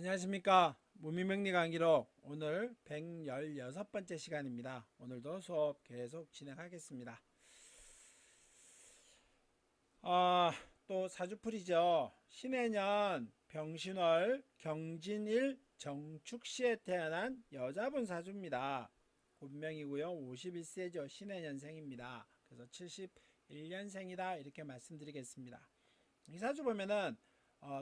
안녕하십니까. 무미명리 강의록 오늘 116번째 시간입니다. 오늘도 수업 계속 진행하겠습니다. 또 사주풀이죠. 신해년 병신월 경진일 정축시에 태어난 여자분 사주입니다. 본명이고요. 51세죠. 신해년생입니다. 그래서 71년생이다 이렇게 말씀드리겠습니다. 이 사주 보면은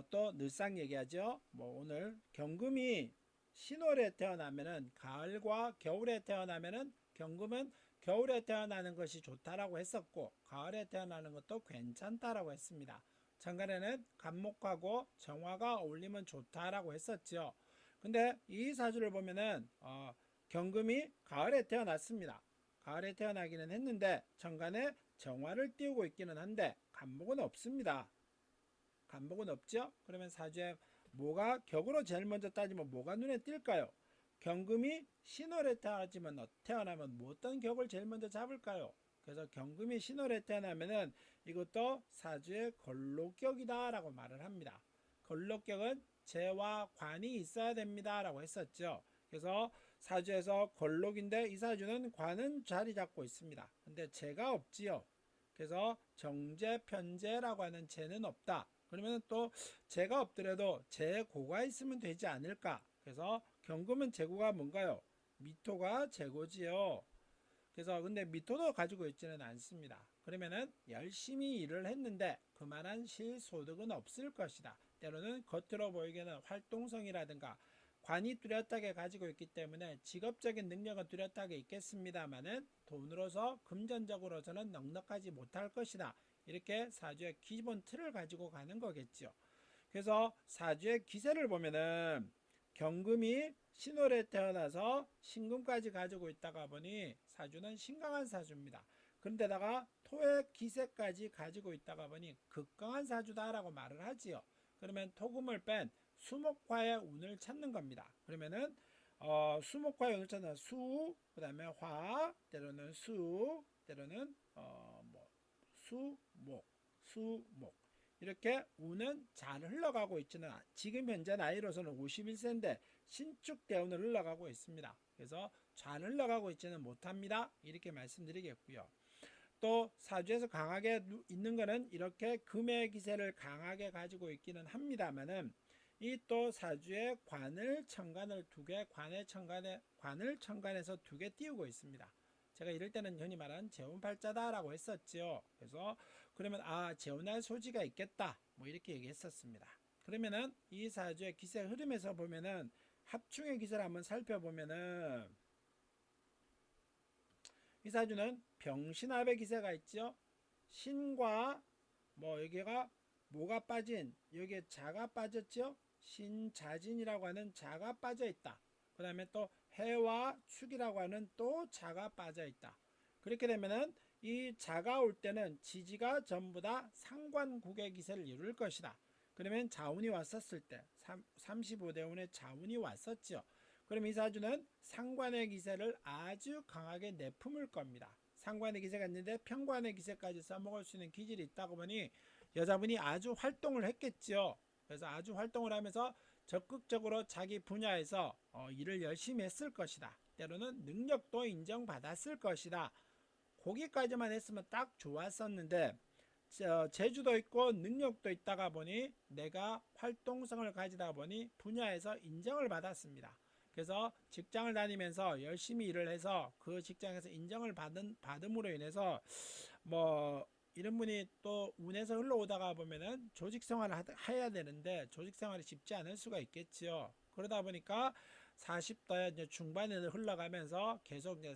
또 늘상 얘기하죠. 뭐 오늘 경금이 신월에 태어나면은 가을과 겨울에 태어나면은 경금은 겨울에 태어나는 것이 좋다라고 했었고 가을에 태어나는 것도 괜찮다라고 했습니다. 천간에는 간목하고 정화가 어울리면 좋다라고 했었죠. 근데 이 사주를 보면은 경금이 가을에 태어났습니다. 가을에 태어나기는 했는데 천간에 정화를 띄우고 있기는 한데 간목은 없습니다. 간목은 없죠. 그러면 사주에 뭐가 격으로 제일 먼저 따지면 뭐가 눈에 띌까요? 경금이 신월에 태어나면 뭐 어떤 격을 제일 먼저 잡을까요? 그래서 경금이 신월에 태어나면은 이것도 사주의 걸록격이다 라고 말을 합니다. 걸록격은 재와 관이 있어야 됩니다 라고 했었죠. 그래서 사주에서 걸록인데 이 사주는 관은 자리 잡고 있습니다. 근데 재가 없지요. 그래서 정재 편재라고 하는 재는 없다. 그러면 또 재가 없더라도 재고가 있으면 되지 않을까. 그래서 경금은 재고가 뭔가요? 미토가 재고지요. 그래서 근데 미토도 가지고 있지는 않습니다. 그러면은 열심히 일을 했는데 그만한 실소득은 없을 것이다. 때로는 겉으로 보이기에는 활동성이라든가 관이 뚜렷하게 가지고 있기 때문에 직업적인 능력은 뚜렷하게 있겠습니다만은 돈으로서 금전적으로서는 넉넉하지 못할 것이다. 이렇게 사주의 기본 틀을 가지고 가는 거겠죠. 그래서 사주의 기세를 보면은 경금이 신월에 태어나서 신금까지 가지고 있다가 보니 사주는 신강한 사주입니다. 그런데다가 토의 기세까지 가지고 있다가 보니 극강한 사주다라고 말을 하지요. 그러면 토금을 뺀 수목화의 운을 찾는 겁니다. 그러면은 수목화의 운을 찾는 수, 그 다음에 화, 때로는 수, 때로는 수목, 수목. 이렇게 운은 잘 흘러가고 있지는 지금 현재 나이로서는 51세인데 신축대운을 흘러가고 있습니다. 그래서 잘 흘러가고 있지는 못합니다. 이렇게 말씀드리겠고요. 또 사주에서 강하게 있는 것은 이렇게 금의 기세를 강하게 가지고 있기는 합니다만은 이 또 사주에 관을 천간을 두 개, 관을 천간에서 두 개 띄우고 있습니다. 제가 이럴 때는 흔히 말하는 재혼팔자다라고 했었죠. 그래서 그러면 재혼할 소지가 있겠다 뭐 이렇게 얘기했었습니다. 그러면은 이 사주의 기세 흐름에서 보면은 합충의 기세를 한번 살펴보면은 이 사주는 병신합의 기세가 있죠. 신과 여기가 뭐가 빠진, 여기에 자가 빠졌죠. 신자진이라고 하는 자가 빠져 있다. 그 다음에 또 해와 축이라고 하는 또 자가 빠져 있다. 그렇게 되면은 이 자가 올 때는 지지가 전부 다 상관국의 기세를 이룰 것이다. 그러면 자운이 왔었을 때 35대 운의 자운이 왔었죠. 그럼 이 사주는 상관의 기세를 아주 강하게 내품을 겁니다. 상관의 기세가 있는데 편관의 기세까지 써먹을 수 있는 기질이 있다고 보니 여자분이 아주 활동을 했겠죠. 그래서 아주 활동을 하면서 적극적으로 자기 분야에서 일을 열심히 했을 것이다. 때로는 능력도 인정받았을 것이다. 거기까지만 했으면 딱 좋았었는데 재주도 있고 능력도 있다가 보니 내가 활동성을 가지다 보니 분야에서 인정을 받았습니다. 그래서 직장을 다니면서 열심히 일을 해서 그 직장에서 인정을 받음으로 인해서 이런 분이 또 운에서 흘러오다가 보면은 조직 생활을 해야 되는데 조직 생활이 쉽지 않을 수가 있겠지요. 그러다 보니까 40대 중반에 흘러가면서 계속 이제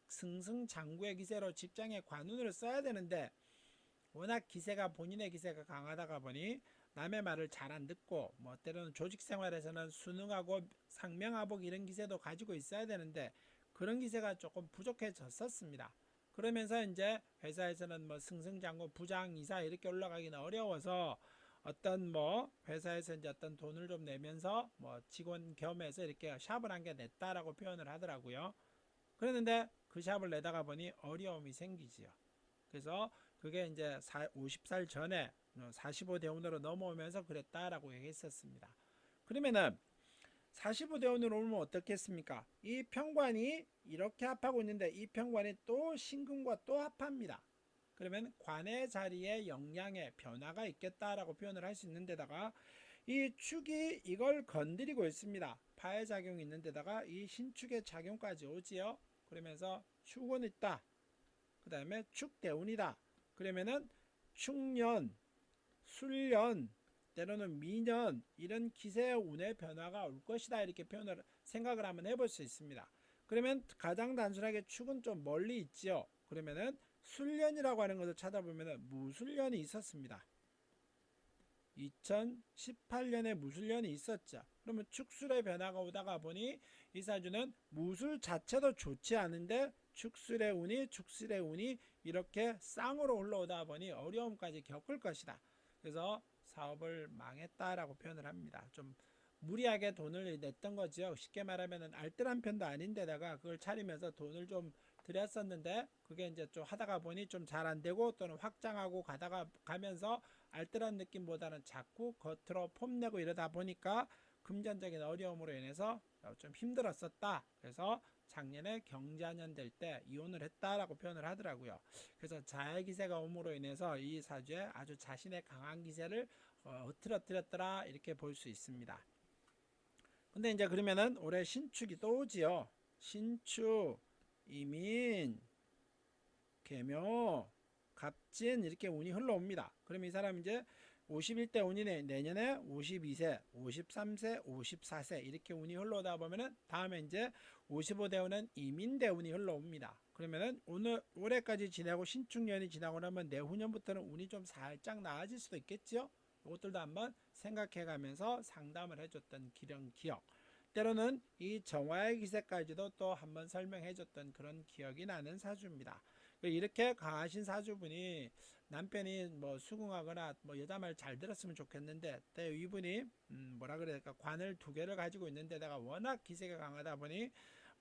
승승장구의 기세로 직장에 관운을 써야 되는데 워낙 본인의 기세가 강하다가 보니 남의 말을 잘 안 듣고 때로는 조직 생활에서는 순응하고 상명하복 이런 기세도 가지고 있어야 되는데 그런 기세가 조금 부족해졌었습니다. 그러면서 이제 회사에서는 승승장구 부장 이사 이렇게 올라가기는 어려워서 어떤 회사에서 이제 어떤 돈을 좀 내면서 직원 겸해서 이렇게 샵을 한 개 냈다라고 표현을 하더라고요. 그랬는데 그 샵을 내다가 보니 어려움이 생기지요. 그래서 그게 이제 50살 전에 45대운으로 넘어오면서 그랬다라고 얘기했었습니다. 그러면은 45대 5으로 오면 어떻겠습니까? 이 평관이 이렇게 합하고 있는데 이 평관이 또 신금과 또 합합니다. 그러면 관의 자리에 영향의 변화가 있겠다라고 표현을 할 수 있는 데다가 이 축이 이걸 건드리고 있습니다. 파의 작용이 있는 데다가 이 신축의 작용까지 오지요. 그러면서 축은 있다. 그 다음에 축대운이다. 그러면은 축년, 술년, 때로는 미년 이런 기세의 운의 변화가 올 것이다. 이렇게 표현을 생각을 한번 해볼 수 있습니다. 그러면 가장 단순하게 축은 좀 멀리 있지요. 그러면은 술년이라고 하는 것을 찾아보면은 무술년이 있었습니다. 2018년에 무술년이 있었죠. 그러면 축술의 변화가 오다가 보니 이 사주는 무술 자체도 좋지 않은데 축술의 운이 이렇게 쌍으로 흘러오다 보니 어려움까지 겪을 것이다. 그래서 사업을 망했다라고 표현을 합니다. 좀 무리하게 돈을 냈던 거죠. 쉽게 말하면 알뜰한 편도 아닌데다가 그걸 차리면서 돈을 좀 들였었는데 그게 이제 좀 하다가 보니 좀 잘 안 되고 또는 확장하고 가면서 알뜰한 느낌보다는 자꾸 겉으로 폼내고 이러다 보니까 금전적인 어려움으로 인해서 좀 힘들었었다. 그래서 작년에 경자년 될 때 이혼을 했다라고 표현을 하더라고요. 그래서 자해기세가 옴으로 인해서 이 사주에 아주 자신의 강한 기세를 흐트러뜨렸더라 이렇게 볼 수 있습니다. 근데 이제 그러면은 올해 신축이 또 오지요. 신축, 이민, 계묘, 갑진 이렇게 운이 흘러옵니다. 그러면 이 사람 이제 51대 운이 내년에 52세, 53세, 54세 이렇게 운이 흘러오다 보면은 다음에 이제 55대 운은 이민대 운이 흘러옵니다. 그러면은 올해까지 지나고 신축년이 지나고 나면 내후년부터는 운이 좀 살짝 나아질 수도 있겠죠. 이것들도 한번 생각해 가면서 상담을 해줬던 기억. 때로는 이 정화의 기세까지도 또 한번 설명해 줬던 그런 기억이 나는 사주입니다. 이렇게 강하신 사주분이 남편이 뭐 수긍하거나 뭐 여자 말 잘 들었으면 좋겠는데 이분이 뭐라 그래야 될까 관을 2개를 가지고 있는데다가 워낙 기세가 강하다 보니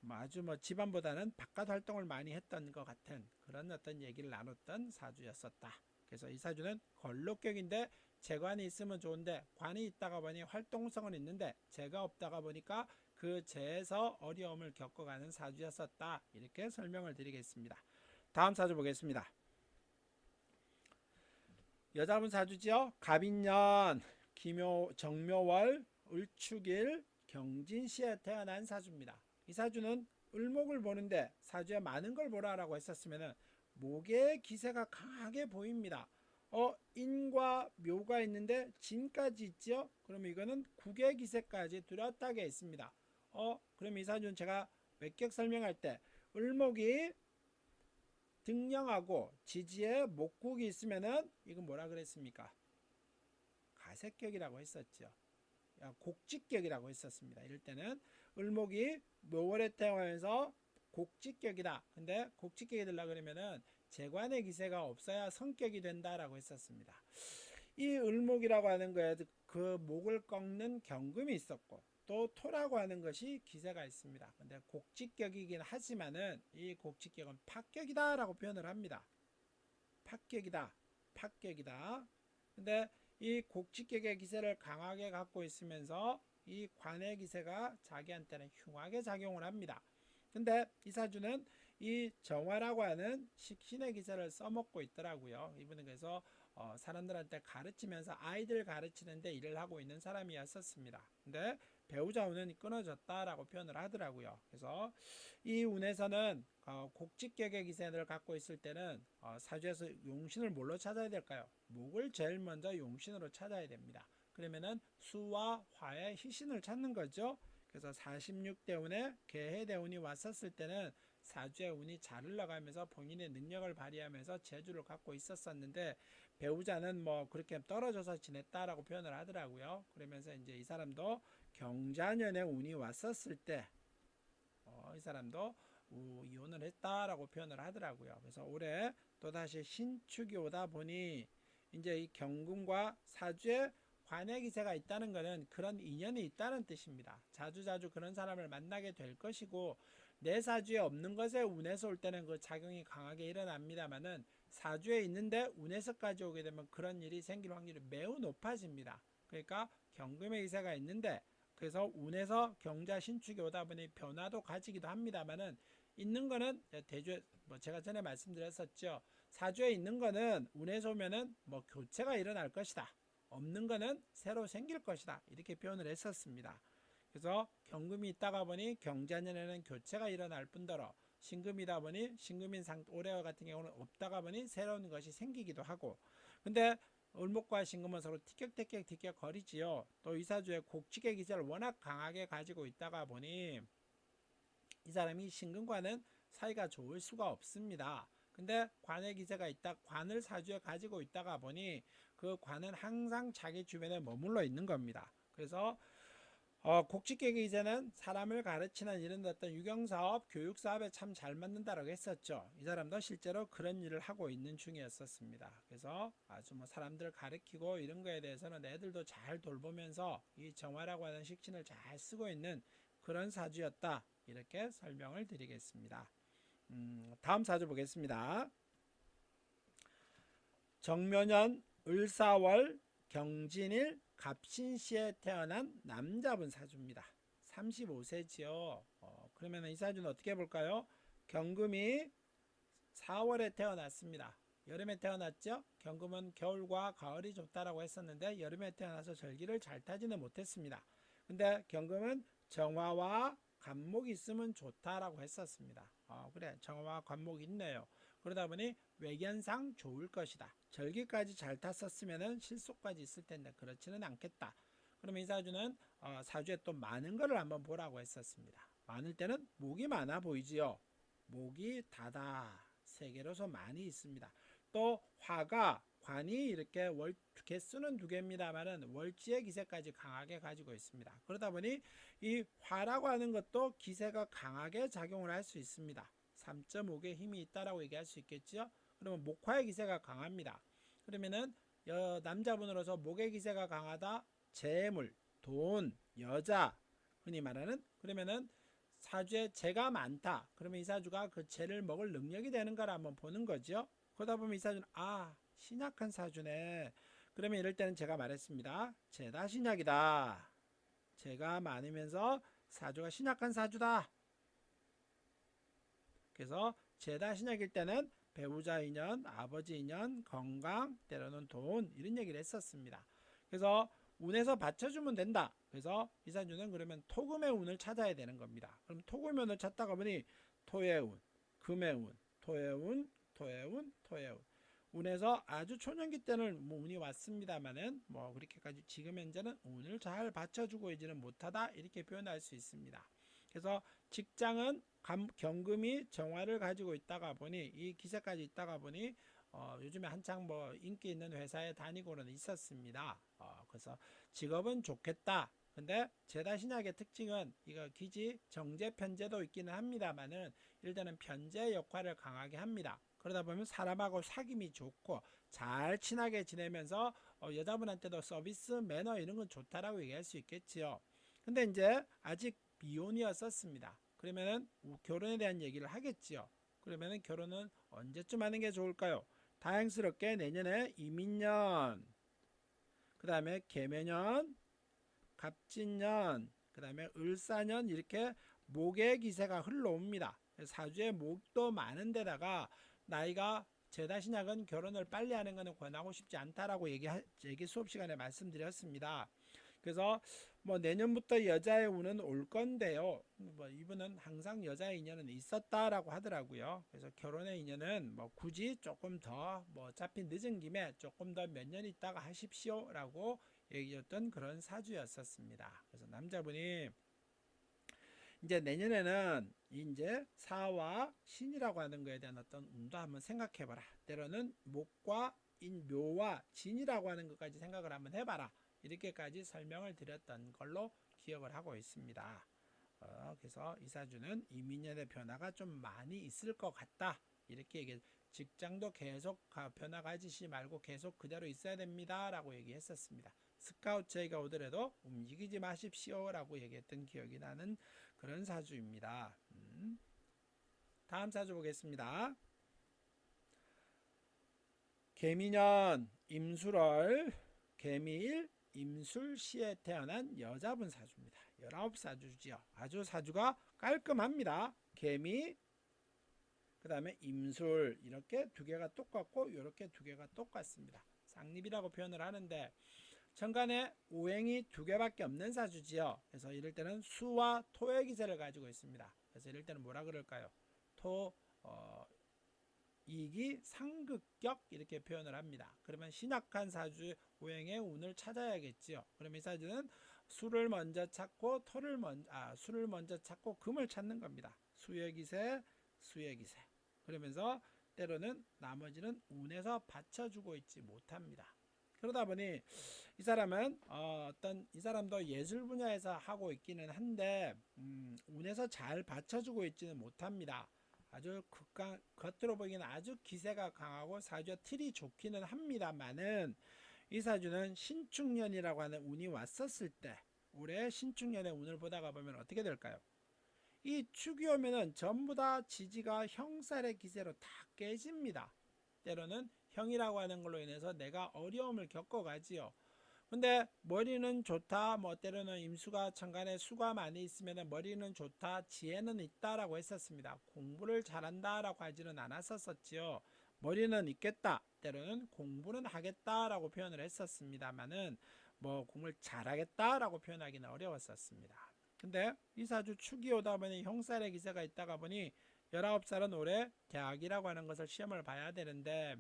아주 뭐 집안보다는 바깥 활동을 많이 했던 것 같은 그런 어떤 얘기를 나눴던 사주였었다. 그래서 이 사주는 걸록격인데 재관이 있으면 좋은데 관이 있다가 보니 활동성은 있는데 재가 없다가 보니까 그 재에서 어려움을 겪어가는 사주였었다. 이렇게 설명을 드리겠습니다. 다음 사주 보겠습니다. 여자분 사주지요. 갑인년, 정묘월, 을축일, 경진시에 태어난 사주입니다. 이 사주는 을목을 보는데 사주에 많은 걸 보라라고 했었으면 목의 기세가 강하게 보입니다. 인과 묘가 있는데 진까지 있죠. 그럼 이거는 국의 기세까지 뚜렷하게 있습니다. 그럼 이 사주는 제가 외격 설명할 때 을목이 등령하고 지지에 목국이 있으면은 이건 뭐라 그랬습니까? 가색격이라고 했었죠. 곡직격이라고 했었습니다. 이럴 때는 을목이 묘월에 태어나면서 곡직격이다. 근데 곡직격이 되려 그러면은 재관의 기세가 없어야 성격이 된다라고 했었습니다. 이 을목이라고 하는 거에 그 목을 꺾는 경금이 있었고 또 토라고 하는 것이 기세가 있습니다. 근데 곡직격이긴 하지만은 이 곡직격은 파격이다라고 표현을 합니다. 파격이다. 근데 이 곡직격의 기세를 강하게 갖고 있으면서 이 관의 기세가 자기한테는 흉하게 작용을 합니다. 근데 이 사주는 이 정화라고 하는 신의 기세를 써먹고 있더라고요. 이분은 그래서 사람들한테 가르치면서 아이들 가르치는데 일을 하고 있는 사람이었었습니다. 근데 배우자 운은 끊어졌다라고 표현을 하더라고요. 그래서 이 운에서는 곡직격의 기세를 갖고 있을 때는 사주에서 용신을 뭘로 찾아야 될까요? 목을 제일 먼저 용신으로 찾아야 됩니다. 그러면은 수와 화의 희신을 찾는 거죠. 그래서 46대 운에 개해대 운이 왔었을 때는 사주의 운이 잘 흘러가면서 본인의 능력을 발휘하면서 재주를 갖고 있었었는데 배우자는 뭐 그렇게 떨어져서 지냈다라고 표현을 하더라고요. 그러면서 이제 이 사람도 경자년에 운이 왔었을 때 이 사람도 이혼을 했다라고 표현을 하더라고요. 그래서 올해 또다시 신축이 오다 보니 이제 이 경금과 사주에 관의 기세가 있다는 것은 그런 인연이 있다는 뜻입니다. 자주자주 그런 사람을 만나게 될 것이고 내 사주에 없는 것에 운에서 올 때는 그 작용이 강하게 일어납니다만은 사주에 있는데 운에서까지 오게 되면 그런 일이 생길 확률이 매우 높아집니다. 그러니까 경금의 기세가 있는데 그래서 운에서 경자 신축이 오다 보니 변화도 가지기도 합니다만은 있는 거는 대주 뭐 제가 전에 말씀드렸었죠. 사주에 있는 거는 운에서 오면은 뭐 교체가 일어날 것이다. 없는 거는 새로 생길 것이다. 이렇게 표현을 했었습니다. 그래서 경금이 있다가 보니 경자년에는 교체가 일어날 뿐더러 신금이다 보니 신금인 올해 같은 경우는 없다가 보니 새로운 것이 생기기도 하고, 근데 을목과 신금은 서로 티격태격 거리지요. 또 이 사주에 곡축의 기세를 워낙 강하게 가지고 있다가 보니 이 사람이 신금과는 사이가 좋을 수가 없습니다. 근데 관의 기세가 있다, 관을 사주에 가지고 있다가 보니 그 관은 항상 자기 주변에 머물러 있는 겁니다. 그래서 곡식계획 이제는 사람을 가르치는 이런 어떤 유경사업, 교육사업에 참 잘 맞는다라고 했었죠. 이 사람도 실제로 그런 일을 하고 있는 중이었었습니다. 그래서 아주 뭐 사람들 가르치고 이런 거에 대해서는 애들도 잘 돌보면서 이 정화라고 하는 식신을 잘 쓰고 있는 그런 사주였다. 이렇게 설명을 드리겠습니다. 다음 사주 보겠습니다. 정묘년 을사월 경진일 갑신시에 태어난 남자분 사주입니다. 35세지요. 그러면 이 사주는 어떻게 볼까요? 경금이 4월에 태어났습니다. 여름에 태어났죠? 경금은 겨울과 가을이 좋다라고 했었는데 여름에 태어나서 절기를 잘 타지는 못했습니다. 근데 경금은 정화와 관목이 있으면 좋다라고 했었습니다. 그래, 정화와 관목이 있네요. 그러다 보니 외견상 좋을 것이다. 절기까지 잘 탔었으면 실속까지 있을 텐데 그렇지는 않겠다. 그러면 이 사주는 사주에 또 많은 것을 한번 보라고 했었습니다. 많을 때는 목이 많아 보이지요. 목이 다다. 세 개로서 많이 있습니다. 또 화가 관이 이렇게 개수는 두 개입니다만은 월지의 기세까지 강하게 가지고 있습니다. 그러다 보니 이 화라고 하는 것도 기세가 강하게 작용을 할 수 있습니다. 3.5개 힘이 있다라고 얘기할 수 있겠죠. 그러면 목화의 기세가 강합니다. 그러면은 남자분으로서 목의 기세가 강하다. 재물, 돈, 여자, 흔히 말하는, 그러면은 사주에 재가 많다. 그러면 이 사주가 그 재를 먹을 능력이 되는가를 한번 보는 거죠. 그러다 보면 이 사주는 신약한 사주네. 그러면 이럴 때는 제가 말했습니다. 재다 신약이다. 재가 많으면서 사주가 신약한 사주다. 그래서 재다 신약일 때는 배우자 인연, 아버지 인연, 건강, 때로는 돈, 이런 얘기를 했었습니다. 그래서 운에서 받쳐주면 된다. 그래서 이 사주는 그러면 토금의 운을 찾아야 되는 겁니다. 그럼 토금의 운을 찾다가 보니 토의 운, 금의 운, 토의 운, 토의 운, 토의 운. 운에서 아주 초년기 때는 뭐 운이 왔습니다만은 뭐 그렇게까지 지금 현재는 운을 잘 받쳐주고 있지는 못하다, 이렇게 표현할 수 있습니다. 그래서 직장은 경금이 정화를 가지고 있다가 보니 이 기세까지 있다가 보니 요즘에 한창 뭐 인기 있는 회사에 다니고는 있었습니다. 그래서 직업은 좋겠다. 근데 재다 신약의 특징은 이거 기지 정제 편제도 있기는 합니다만은 일단은 편제 역할을 강하게 합니다. 그러다 보면 사람하고 사귐이 좋고 잘 친하게 지내면서 여자분한테도 서비스 매너 이런 건 좋다라고 얘기할 수 있겠지요. 근데 이제 아직 미혼이었었습니다. 그러면은 결혼에 대한 얘기를 하겠지요. 그러면은 결혼은 언제쯤 하는 게 좋을까요? 다행스럽게 내년에 이민년, 그 다음에 개묘년, 갑진년, 그 다음에 을사년, 이렇게 목의 기세가 흘러옵니다. 사주에 목도 많은데다가 나이가, 재다 신약은 결혼을 빨리 하는 것은 권하고 싶지 않다라고 얘기 수업 시간에 말씀드렸습니다. 그래서 뭐 내년부터 여자의 운은 올 건데요. 뭐 이분은 항상 여자의 인연은 있었다라고 하더라고요. 그래서 결혼의 인연은 뭐 굳이 조금 더 뭐 어차피 늦은 김에 조금 더 몇 년 있다가 하십시오라고 얘기했던 그런 사주였었습니다. 그래서 남자분이 이제 내년에는 이제 사와 신이라고 하는 거에 대한 어떤 운도 한번 생각해봐라. 때로는 목과 묘와 진이라고 하는 것까지 생각을 한번 해봐라. 이렇게까지 설명을 드렸던 걸로 기억을 하고 있습니다. 그래서 이 사주는 이민년의 변화가 좀 많이 있을 것 같다. 이렇게 얘기해. 직장도 계속 변화 가지시 말고 계속 그대로 있어야 됩니다. 라고 얘기했었습니다. 스카우트 제의가 오더라도 움직이지 마십시오. 라고 얘기했던 기억이 나는 그런 사주입니다. 다음 사주 보겠습니다. 개미년 임술월 개미일 임술시에 태어난 여자분 사주입니다. 19사주지요. 아주 사주가 깔끔합니다. 개미, 그 다음에 임술, 이렇게 두 개가 똑같고 이렇게 두 개가 똑같습니다. 쌍립이라고 표현을 하는데 천간에 오행이 두 개밖에 없는 사주지요. 그래서 이럴 때는 수와 토의 기세를 가지고 있습니다. 그래서 이럴 때는 뭐라 그럴까요? 토, 이기 상극격 이렇게 표현을 합니다. 그러면 신약한 사주의 오행의 운을 찾아야겠지요. 그러면 이 사주는 수를 먼저 찾고 수를 먼저 찾고 금을 찾는 겁니다. 수의 기세, 수의 기세. 그러면서 때로는 나머지는 운에서 받쳐주고 있지 못합니다. 그러다 보니 이 사람은 이 사람도 예술 분야에서 하고 있기는 한데 운에서 잘 받쳐주고 있지는 못합니다. 아주 겉으로 보기에는 아주 기세가 강하고 사주의 틀이 좋기는 합니다만은 이 사주는 신축년이라고 하는 운이 왔었을 때 올해 신축년의 운을 보다가 보면 어떻게 될까요? 이 축이 오면은 전부 다 지지가 형살의 기세로 다 깨집니다. 때로는 형이라고 하는 걸로 인해서 내가 어려움을 겪어가지요. 근데 머리는 좋다, 뭐 때로는 임수가 천간에 수가 많이 있으면 머리는 좋다, 지혜는 있다라고 했었습니다. 공부를 잘한다라고 하지는 않았었지요. 머리는 있겠다, 때로는 공부는 하겠다라고 표현을 했었습니다만은 뭐 공부를 잘하겠다라고 표현하기는 어려웠었습니다. 근데 이 사주 축이 오다 보니 형살의 기세가 있다가 보니 19살은 올해 대학이라고 하는 것을 시험을 봐야 되는데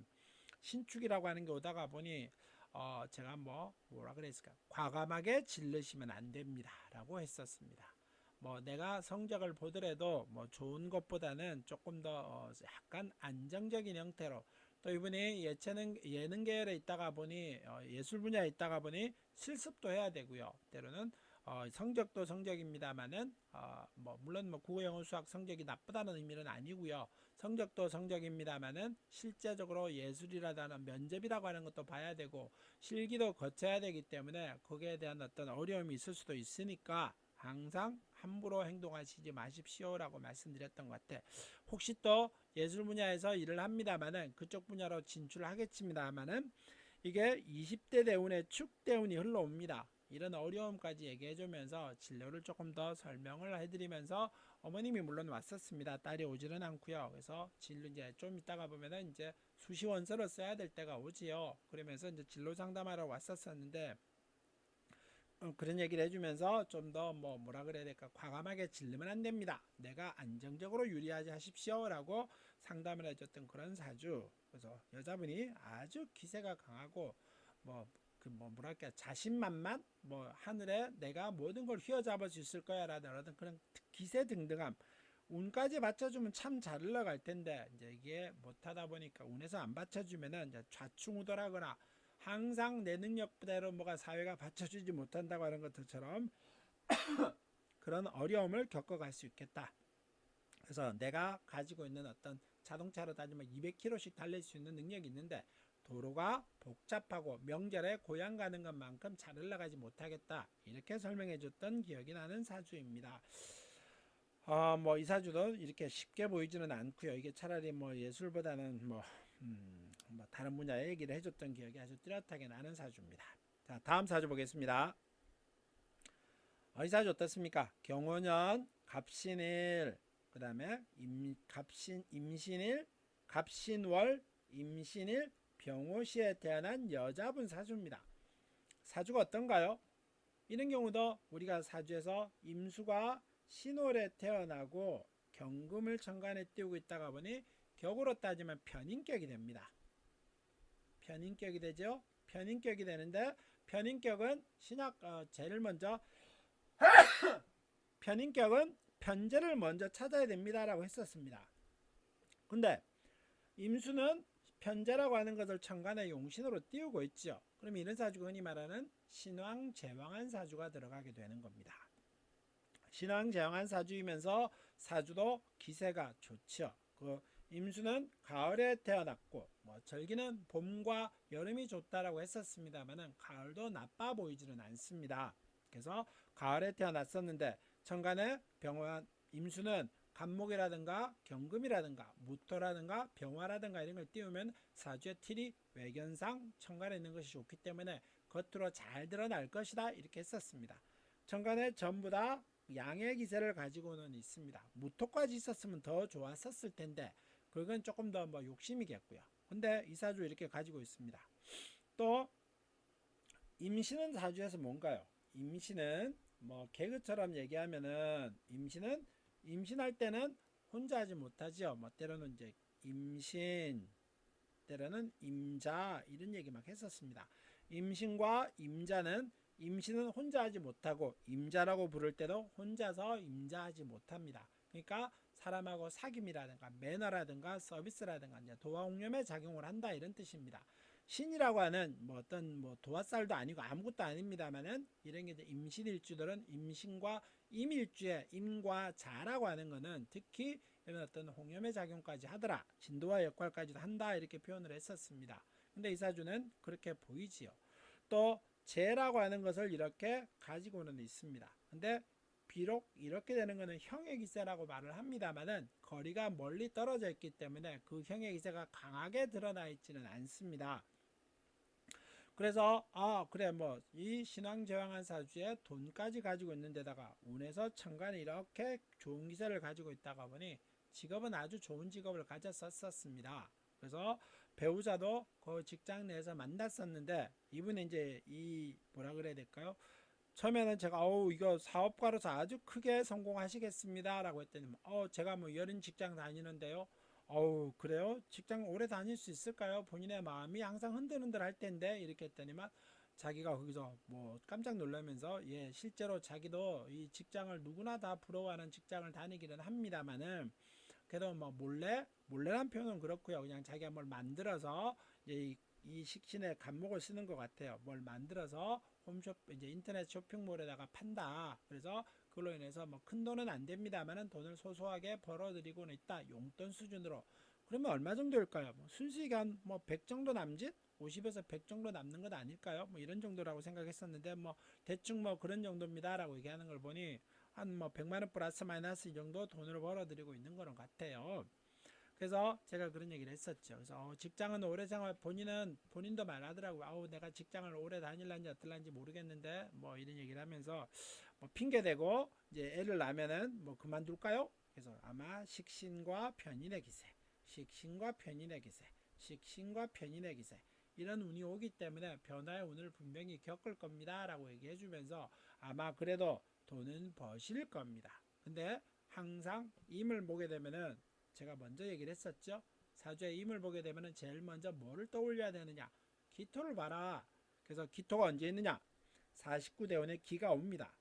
신축이라고 하는 게 오다가 보니 제가 뭐라 그랬을까? 과감하게 질르시면 안 됩니다. 라고 했었습니다. 뭐 내가 성적을 보더라도 뭐 좋은 것보다는 조금 더 약간 안정적인 형태로 또 이분이 예능 계열에 있다가 보니 예술 분야에 있다가 보니 실습도 해야 되고요. 때로는 성적도 성적입니다만은 물론 국어 영어 수학 성적이 나쁘다는 의미는 아니고요. 성적도 성적입니다만은 실제적으로 예술이라는 면접이라고 하는 것도 봐야 되고 실기도 거쳐야 되기 때문에 거기에 대한 어떤 어려움이 있을 수도 있으니까 항상 함부로 행동하시지 마십시오라고 말씀드렸던 것 같아. 혹시 또 예술 분야에서 일을 합니다만은 그쪽 분야로 진출을 하겠습니다만은 이게 20대 대운의 축대운이 흘러옵니다. 이런 어려움까지 얘기해주면서 진로를 조금 더 설명을 해드리면서 어머님이 물론 왔었습니다. 딸이 오지는 않고요. 그래서 진로 이제 좀 이따가 보면은 이제 수시원서를 써야 될 때가 오지요. 그러면서 이제 진로 상담하러 왔었었는데 그런 얘기를 해주면서 좀 더 뭐라 그래야 될까, 과감하게 질르면 안 됩니다. 내가 안정적으로 유리하지 하십시오라고 상담을 해줬던 그런 사주. 그래서 여자분이 아주 기세가 강하고 뭐랄까 자신만만 하늘에 내가 모든 걸 휘어잡을 수 있을 거야 라는 그런 기세 등등함, 운까지 받쳐주면 참 잘 흘러갈 텐데 이제 이게 못하다 보니까 운에서 안 받쳐주면은 이제 좌충우돌하거나 항상 내 능력대로 뭐가 사회가 받쳐주지 못한다고 하는 것처럼 그런 어려움을 겪어갈 수 있겠다. 그래서 내가 가지고 있는 어떤 자동차로 따지면 200km씩 달릴 수 있는 능력이 있는데 도로가 복잡하고 명절에 고향 가는 것만큼 잘 흘러가지 못하겠다, 이렇게 설명해 줬던 기억이 나는 사주입니다. 이 사주도 이렇게 쉽게 보이지는 않고요. 이게 차라리 예술보다는 다른 분야의 얘기를 해줬던 기억이 아주 뚜렷하게 나는 사주입니다. 자, 다음 사주 보겠습니다. 이 사주 어떻습니까? 경호년, 갑신일, 그 다음에 임신일, 갑신월, 임신일, 병호시에 태어난 여자분 사주입니다. 사주가 어떤가요? 이런 경우도 우리가 사주에서 임수가 신월에 태어나고 경금을 천간에 띄우고 있다가 보니 격으로 따지면 편인격이 됩니다. 편인격이 되죠. 편인격이 되는데 편인격은 제일 먼저 편인격은 편제를 먼저 찾아야 됩니다라고 했었습니다. 근데 임수는 편제라고 하는 것을 천간에 용신으로 띄우고 있죠. 그럼 이런 사주가 흔히 말하는 신왕제왕한 사주가 들어가게 되는 겁니다. 신왕제왕한 사주이면서 사주도 기세가 좋죠. 그 임수는 가을에 태어났고 절기는 봄과 여름이 좋다라고 했었습니다만은 가을도 나빠 보이지는 않습니다. 그래서 가을에 태어났었는데 천간에 임수는 간목이라든가 경금이라든가 무토라든가 병화라든가 이런 걸 띄우면 사주의 틀이 외견상 천간에 있는 것이 좋기 때문에 겉으로 잘 드러날 것이다, 이렇게 했었습니다. 천간에 전부 다 양의 기세를 가지고는 있습니다. 무토까지 있었으면 더 좋았었을 텐데 그건 조금 더 뭐 욕심이겠고요. 근데 이 사주 이렇게 가지고 있습니다. 또 임신은 사주에서 뭔가요? 임신은 뭐 개그처럼 얘기하면은 임신은 임신할 때는 혼자 하지 못하죠. 뭐 때로는 이제 임신, 때로는 임자 이런 얘기 막 했었습니다. 임신과 임자는 임신은 혼자 하지 못하고 임자라고 부를 때도 혼자서 임자하지 못합니다. 그러니까 사람하고 사귐이라든가 매너라든가 서비스라든가 이제 도화홍련의 작용을 한다 이런 뜻입니다. 신이라고 하는 뭐 어떤 뭐 도화살도 아니고 아무것도 아닙니다만은 이런 게 이제 임신일주들은 임신과 임일주의 임과 자라고 하는 거는 특히 이런 어떤 홍염의 작용까지 하더라. 진도와 역할까지도 한다 이렇게 표현을 했었습니다. 근데 이 사주는 그렇게 보이지요. 또 재라고 하는 것을 이렇게 가지고는 있습니다. 근데 비록 이렇게 되는 것은 형의 기세라고 말을 합니다만은 거리가 멀리 떨어져 있기 때문에 그 형의 기세가 강하게 드러나 있지는 않습니다. 그래서 그래 뭐 이 신왕제왕한 사주에 돈까지 가지고 있는 데다가 운에서 천간에 이렇게 좋은 기세를 가지고 있다가 보니 직업은 아주 좋은 직업을 가졌었습니다. 그래서 배우자도 그 직장 내에서 만났었는데 이분이 이제 이 뭐라 그래야 될까요? 처음에는 제가 이거 사업가로서 아주 크게 성공하시겠습니다 라고 했더니 제가 뭐 여린 직장 다니는데요. 그래요? 직장 오래 다닐 수 있을까요? 본인의 마음이 항상 흔들흔들 할 텐데 이렇게 했더니만 자기가 거기서 뭐 깜짝 놀라면서 예 실제로 자기도 이 직장을 누구나 다 부러워하는 직장을 다니기는 합니다만은 그래도 뭐 몰래란 표현은 그렇고요. 그냥 자기가 뭘 만들어서 이제 이 식신의 간목을 쓰는 것 같아요. 뭘 만들어서 홈쇼 이제 인터넷 쇼핑몰에다가 판다. 그래서 그걸로 인해서 뭐 큰 돈은 안 됩니다만은 돈을 소소하게 벌어들이고는 있다. 용돈 수준으로. 그러면 얼마 정도일까요? 뭐 순수익 한뭐 100 정도 남짓? 50에서 100 정도 남는 것 아닐까요? 뭐 이런 정도라고 생각했었는데 뭐 대충 뭐 그런 정도입니다라고 얘기하는 걸 보니 한 뭐 100만 원 플러스 마이너스 이 정도 돈을 벌어들이고 있는 거는 같아요. 그래서 제가 그런 얘기를 했었죠. 그래서 직장은 오래 생활 본인도 말하더라고요. 내가 직장을 오래 다닐란지 어떨란지 모르겠는데 뭐 이런 얘기를 하면서 뭐 핑계 대고 이제 애를 낳으면은 뭐 그만둘까요? 그래서 아마 식신과 편인의 기세, 식신과 편인의 기세, 식신과 편인의 기세 이런 운이 오기 때문에 변화의 운을 분명히 겪을 겁니다라고 얘기해 주면서 아마 그래도 돈은 버실 겁니다. 근데 항상 임을 보게 되면은 제가 먼저 얘기를 했었죠. 사주에 임을 보게 되면은 제일 먼저 뭐를 떠올려야 되느냐? 기토를 봐라. 그래서 기토가 언제 있느냐? 49대운에 기가 옵니다.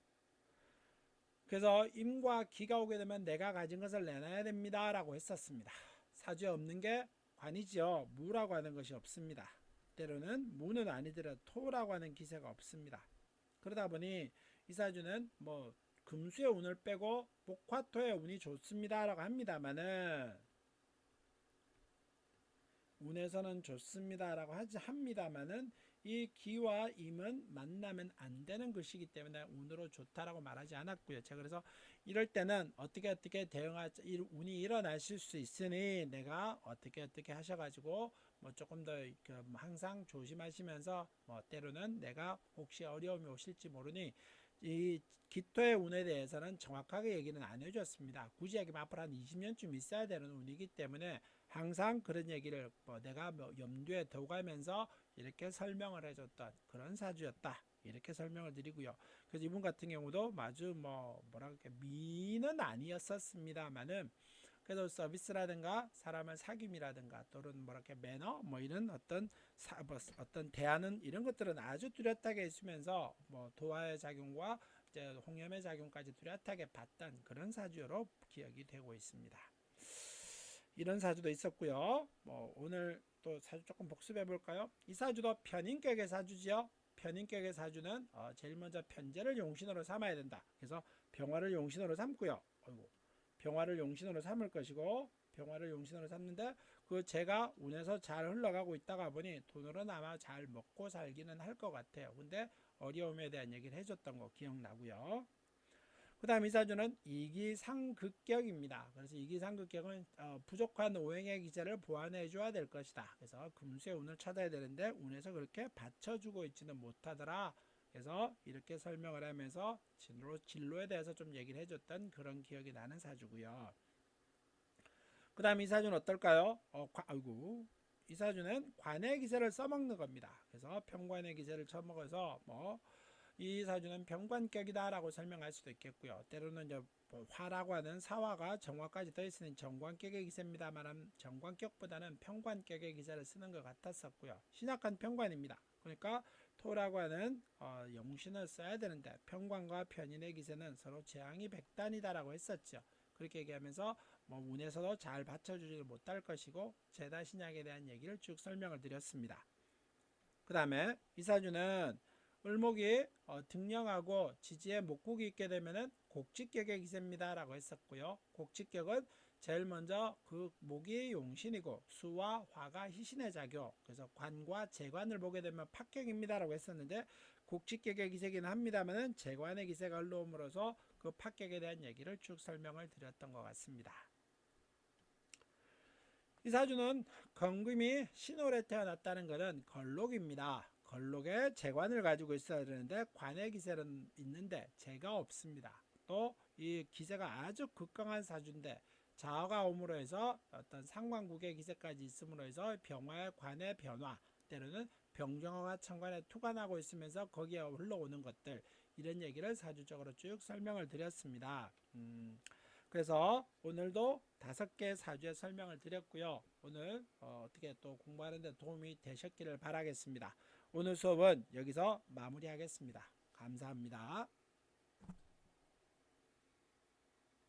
그래서 임과 기가 오게 되면 내가 가진 것을 내놔야 됩니다. 라고 했었습니다. 사주에 없는 게 관이지요. 무라고 하는 것이 없습니다. 때로는 무는 아니더라도 토라고 하는 기세가 없습니다. 그러다 보니 이 사주는 뭐 금수의 운을 빼고 목화토의 운이 좋습니다 라고 합니다만은 운에서는 좋습니다 라고 하지 합니다만은 이 기와 임은 만나면 안 되는 것이기 때문에 운으로 좋다라고 말하지 않았고요. 제가 그래서 이럴 때는 어떻게 운이 일어나실 수 있으니 내가 어떻게 하셔가지고 뭐 조금 더 항상 조심하시면서 뭐 때로는 내가 혹시 어려움이 오실지 모르니 이 기토의 운에 대해서는 정확하게 얘기는 안 해줬습니다. 굳이 얘기하면 앞으로 한 20년쯤 있어야 되는 운이기 때문에 항상 그런 얘기를 내가 염두에 두가면서 이렇게 설명을 해줬던 그런 사주였다. 이렇게 설명을 드리고요. 그래서 이분 같은 경우도 마주 뭐랄까 미는 아니었었습니다만은 그래도 서비스라든가 사람을 사귐이라든가 또는 뭐랄까 매너 뭐 이런 어떤 대하는 이런 것들은 아주 뚜렷하게 있으면서 뭐 도화의 작용과 이제 홍염의 작용까지 뚜렷하게 봤던 그런 사주로 기억이 되고 있습니다. 이런 사주도 있었고요. 뭐 오늘 또 사주 조금 복습해 볼까요? 이 사주도 편인격의 사주지요. 편인격의 사주는 제일 먼저 편재를 용신으로 삼아야 된다. 그래서 병화를 용신으로 삼고요. 병화를 용신으로 삼을 것이고 병화를 용신으로 삼는데 그 제가 운에서 잘 흘러가고 있다가 보니 돈으로는 아마 잘 먹고 살기는 할 것 같아요. 근데 어려움에 대한 얘기를 해줬던 거 기억나고요. 그 다음 이 사주는 이기상극격입니다. 그래서 이기상극격은 부족한 오행의 기제를 보완해 줘야 될 것이다. 그래서 금수의 운을 찾아야 되는데 운에서 그렇게 받쳐주고 있지는 못하더라. 그래서 이렇게 설명을 하면서 진로에 대해서 좀 얘기를 해줬던 그런 기억이 나는 사주고요. 그 다음 이 사주는 어떨까요? 아이고, 이 사주는 관의 기세를 써먹는 겁니다. 그래서 평관의 기세를 쳐먹어서 이 사주는 병관격이다라고 설명할 수도 있겠고요. 때로는 이제 화라고 하는 사화가 정화까지 더있으니 정관격의 기세입니다만 정관격보다는 평관격의 기세를 쓰는 것 같았었고요. 신약한 평관입니다. 그러니까 토라고 하는 용신을 써야 되는데 평관과 편인의 기세는 서로 재앙이 백단이다라고 했었죠. 그렇게 얘기하면서 운에서도 잘 받쳐주지 못할 것이고 제다 신약에 대한 얘기를 쭉 설명을 드렸습니다. 그 다음에 이 사주는 을목이 등령하고 지지에 목국이 있게 되면은 곡직격의 기세입니다 라고 했었고요. 곡직격은 제일 먼저 그 목이 용신이고 수와 화가 희신의 작용, 그래서 관과 재관을 보게 되면 파격입니다 라고 했었는데 곡직격의 기세긴 합니다만은 재관의 기세가 흘러옴으로써 그 파격에 대한 얘기를 쭉 설명을 드렸던 것 같습니다. 이 사주는 건금이 신월에 태어났다는 것은 걸록입니다. 걸록에 재관을 가지고 있어야 되는데 관의 기세는 있는데 재가 없습니다. 또 이 기세가 아주 극강한 사주인데 자화가 옴으로 해서 어떤 상관국의 기세까지 있음으로 해서 병화의 관의 변화, 때로는 병정화가 천간에 투관하고 있으면서 거기에 흘러오는 것들, 이런 얘기를 사주적으로 쭉 설명을 드렸습니다. 그래서 오늘도 5개 사주의 설명을 드렸고요. 오늘 어떻게 또 공부하는 데 도움이 되셨기를 바라겠습니다. 오늘 수업은 여기서 마무리하겠습니다. 감사합니다.